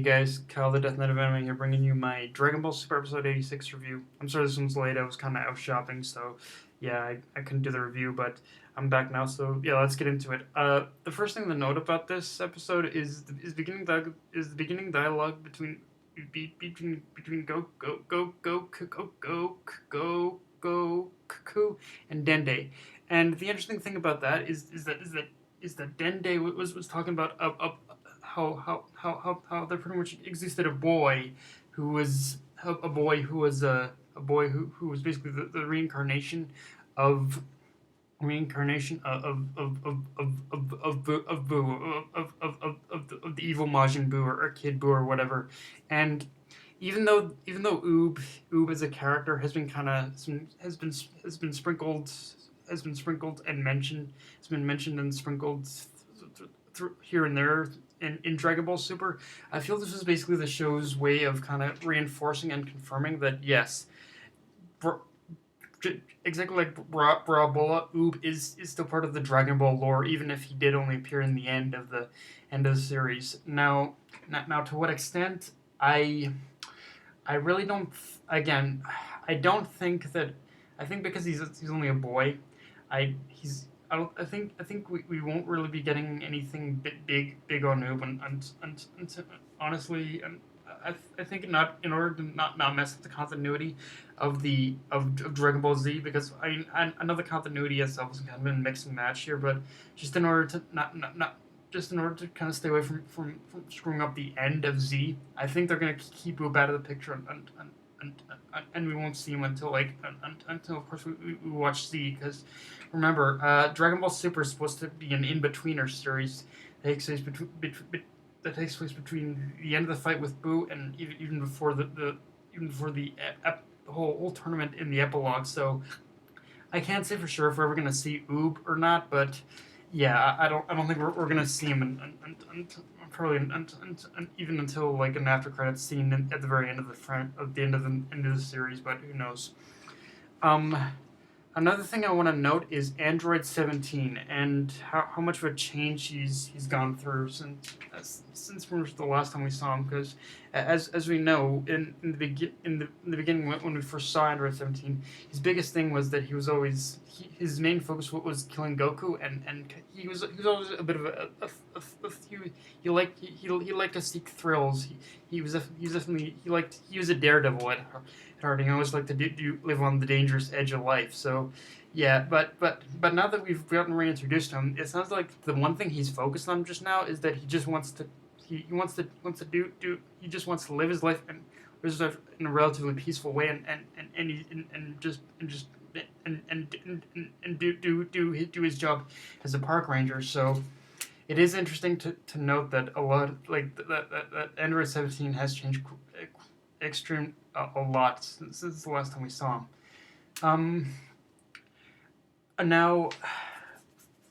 guys, Kyle the Death Knight of Anime here, bringing you my Dragon Ball Super Episode 86 review. I'm sorry this one's late, I was kind of out shopping, so yeah, I couldn't do the review, but I'm back now, so yeah, let's get into it. The first thing to note about this episode is the beginning dialogue between Goku and Dende. And the interesting thing about that is that Dende was talking about how there pretty much existed a boy who was a boy who was basically the reincarnation of Boo of the evil Majin Buu or Kid Buu or whatever. And even though Oob as a character has been sprinkled and mentioned has been mentioned and sprinkled here and there in Dragon Ball Super. I feel this is basically the show's way of kind of reinforcing and confirming that yes, exactly like Brabola, Oob is still part of the Dragon Ball lore, even if he did only appear in the end of the series. Now to what extent I really don't. Again, I don't think that. I think because he's only a boy, I he's. I think we won't really be getting anything big on Noob and honestly, I think not in order to not mess with the continuity of Dragon Ball Z, because I know the continuity itself has kind of been mix and match here, but just in order to not just in order to kind of stay away from screwing up the end of Z, I think they're gonna keep Boob out of the picture and we won't see him until until of course we watch Z, because remember, Dragon Ball Super is supposed to be an in-betweener series that takes place between the end of the fight with Boo and even before the whole tournament in the epilogue. So I can't say for sure if we're ever gonna see Oob or not, but yeah, I don't think we're gonna see him probably even until like an after credits scene at the very end of end of the series. But who knows? Um, Another thing I want to note is Android 17 and how much of a change he's gone through since the last time we saw him. Because as we know in the beginning when we first saw Android 17, his biggest thing was that he was always his main focus was killing Goku, and he was always a bit of he liked to seek thrills. He was definitely he was a daredevil at heart. He always liked to live on the dangerous edge of life. So yeah, but now that we've gotten reintroduced to him, it sounds like the one thing he's focused on just now is that he just wants to he just wants to live his life and live his life in a relatively peaceful way, and do his job as a park ranger. So it is interesting to note that a lot that Android 17 has changed a lot since the last time we saw him. Now,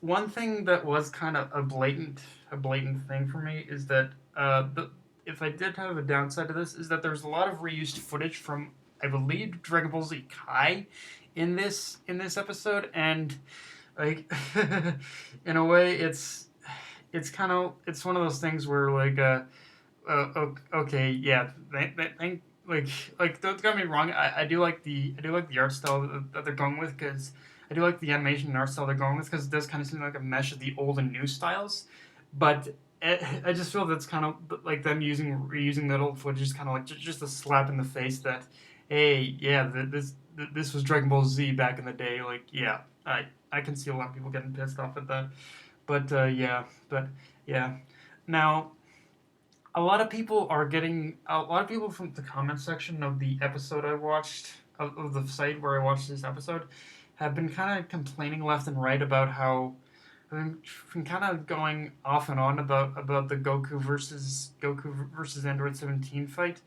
one thing that was kind of a blatant thing for me is that if I did have a downside to this, is that there's a lot of reused footage from, I believe, Dragon Ball Z Kai in this episode, and like in a way it's kind of it's one of those things where like okay, yeah, thank like don't get me wrong, I do like the art style that they're going with, because I do like the animation and art style they're going with, because it does kind of seem like a mesh of the old and new styles. But I just feel that's kind of like them reusing that old footage is kind of like just a slap in the face that, hey, yeah, this was Dragon Ball Z back in the day. Like, yeah, I can see a lot of people getting pissed off at that. But but yeah. Now, a lot of people from the comment section of the episode I watched of the site where I watched this episode have been kind of complaining left and right about how I've been kind of going off and on about the Goku versus Android 17 fight,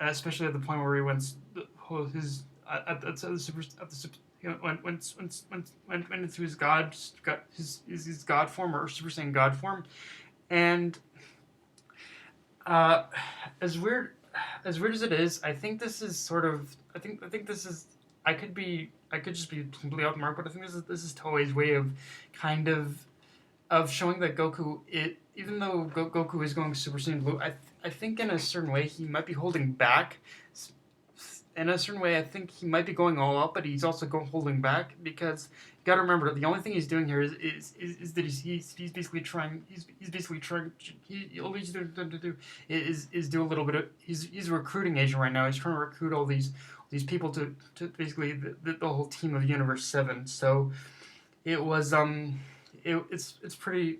especially at the point where he went his at the super at the super, you know, went into his his god form, or Super Saiyan God form. And uh, as weird as it is, I think this is sort of I think this is I could just be completely off the mark, but I think this is Toei's way of kind of showing that Goku, even though Goku is going Super Saiyan Blue, think in a certain way he might be holding back. In a certain way, I think he might be going all out, but he's also holding back because you got to remember the only thing he's doing here is that he's basically trying all he's doing to do is do a little bit of he's a recruiting agent right now. He's trying to recruit all these people to basically the whole team of Universe 7. So it was it's pretty.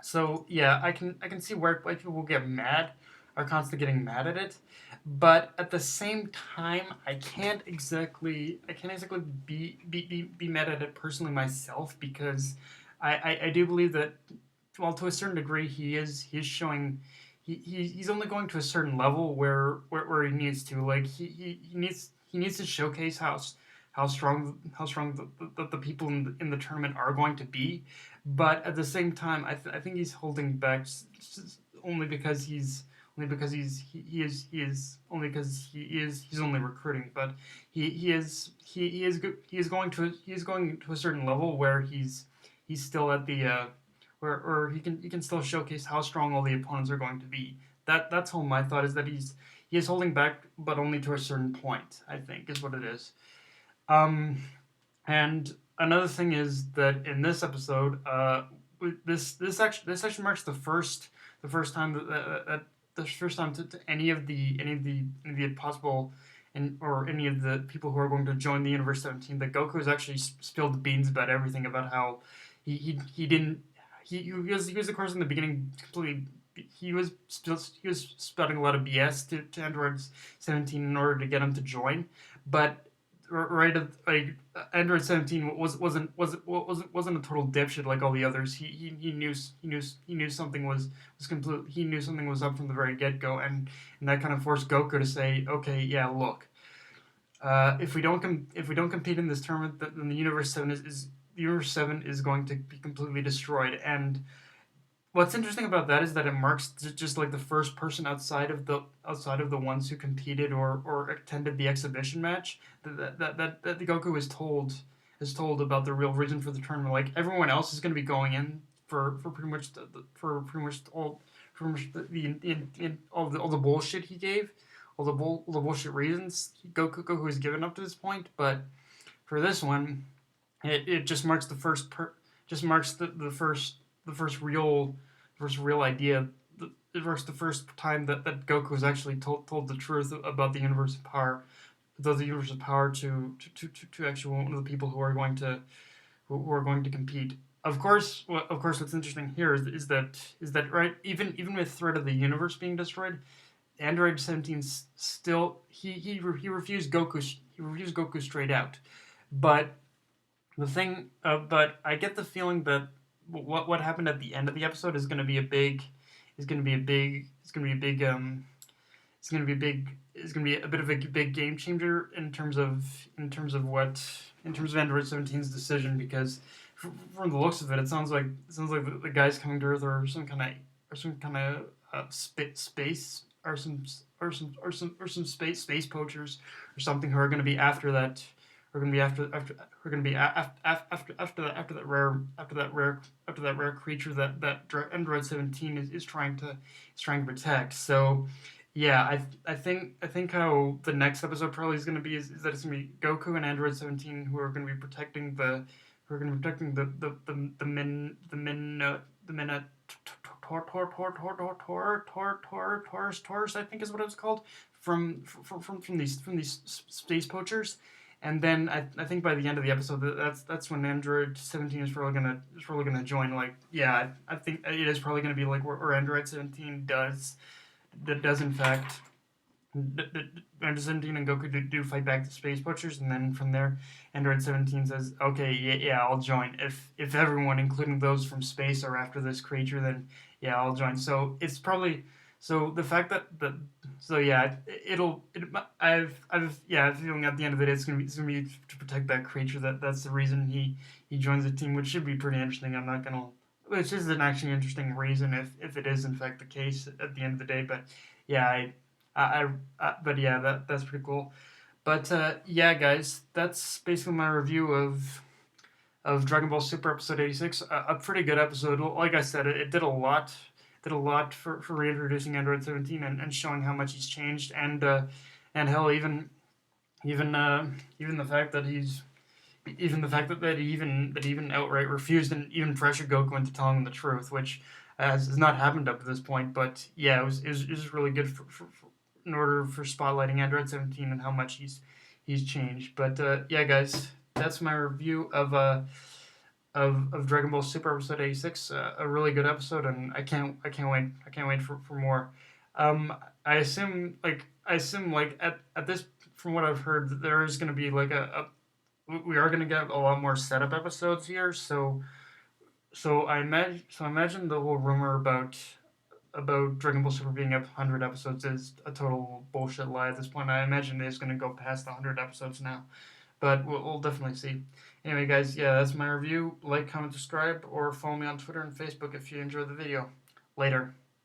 So yeah, I can see why people will get mad, are constantly getting mad at it, but at the same time, I can't exactly be mad at it personally myself because I do believe that, well, to a certain degree he's showing he's only going to a certain level where he needs to, like, he needs to showcase how strong the people in the tournament are going to be, but at the same time, I think he's holding back only because he's only recruiting, but he is going to a certain level where he's still at the where he can still showcase how strong all the opponents are going to be. That's all my thought is that he is holding back, but only to a certain point. I think is what it is. Um, and another thing is that in this episode, this actually marks the first time that the first time to any of the possible or any of the people who are going to join the Universe 17 that Goku has actually spilled the beans about everything, about how he didn't he was of course in the beginning completely. He was spouting a lot of BS to Androids 17 in order to get him to join, but right like Android 17 wasn't a total dipshit like all the others. He knew something was complete. He knew something was up from the very get go, and that kind of forced Goku to say, okay, yeah, look, if we don't compete in this tournament, then the Universe 7 is going to be completely destroyed. And what's interesting about that is that it marks just like the first person outside of the ones who competed or attended the exhibition match that the Goku is told about the real reason for the tournament. Like, everyone else is going to be going in for pretty much for pretty much all pretty much all the bullshit he gave, all the bullshit reasons Goku has given up to this point. But for this one, it just marks the first real idea. It marks the first time that Goku has actually told the truth about the universe of power, to actually one of the people who are going to compete. Of course, what's interesting here is that right, even with threat of the universe being destroyed, Android 17 still he refused Goku straight out. But but I get the feeling that what happened at the end of the episode is going to be a big is going to be a big it's going to be a big is going to be a bit of a big game changer in terms of Android 17's decision, because from the looks of it, it sounds like the guys coming to Earth are some kind of space or some space poachers or something, who are going to be after that. We're going to be we're going to be after that rare creature that Android 17 is trying to protect. So yeah, I think how the next episode probably is going to be is that it's going to be Goku and Android 17 who are going to be protecting the Taurus, I think is what it was called, from these space poachers. And then I think by the end of the episode, that's when Android 17 is probably gonna join. Like, yeah, I think it is probably gonna be like where Android 17 does in fact Android 17 and Goku do fight back the space butchers, and then from there, Android 17 says, "Okay, yeah, I'll join. If everyone, including those from space, are after this creature, then yeah, I'll join." So it's probably so the fact that so yeah, I've yeah, I have a feeling at the end of it, it's gonna be to protect that creature. That's the reason he joins the team, which should be pretty interesting. I'm not gonna. Which is an actually interesting reason if it is in fact the case at the end of the day. But yeah, but yeah, that's pretty cool. But yeah, guys, that's basically my review of Dragon Ball Super episode 86. A pretty good episode. Like I said, it did a lot. did a lot for reintroducing Android 17 and showing how much he's changed, and hell, even even the fact that he's even the fact that he even outright refused and even pressured Goku into telling him the truth, which has not happened up to this point. But yeah, it was really good for in order for spotlighting Android 17 and how much he's changed. But yeah, guys, that's my review of Dragon Ball Super episode 86. A really good episode, and I can't wait for more. Um, I assume like at this, from what I've heard, there is going to be like we are going to get a lot more setup episodes here. So I imagine the whole rumor about Dragon Ball Super being up 100 episodes is a total bullshit lie at this point. I imagine it's going to go past the 100 episodes now, but we'll definitely see. Anyway, guys, yeah, that's my review. Like, comment, subscribe, or follow me on Twitter and Facebook if you enjoyed the video. Later.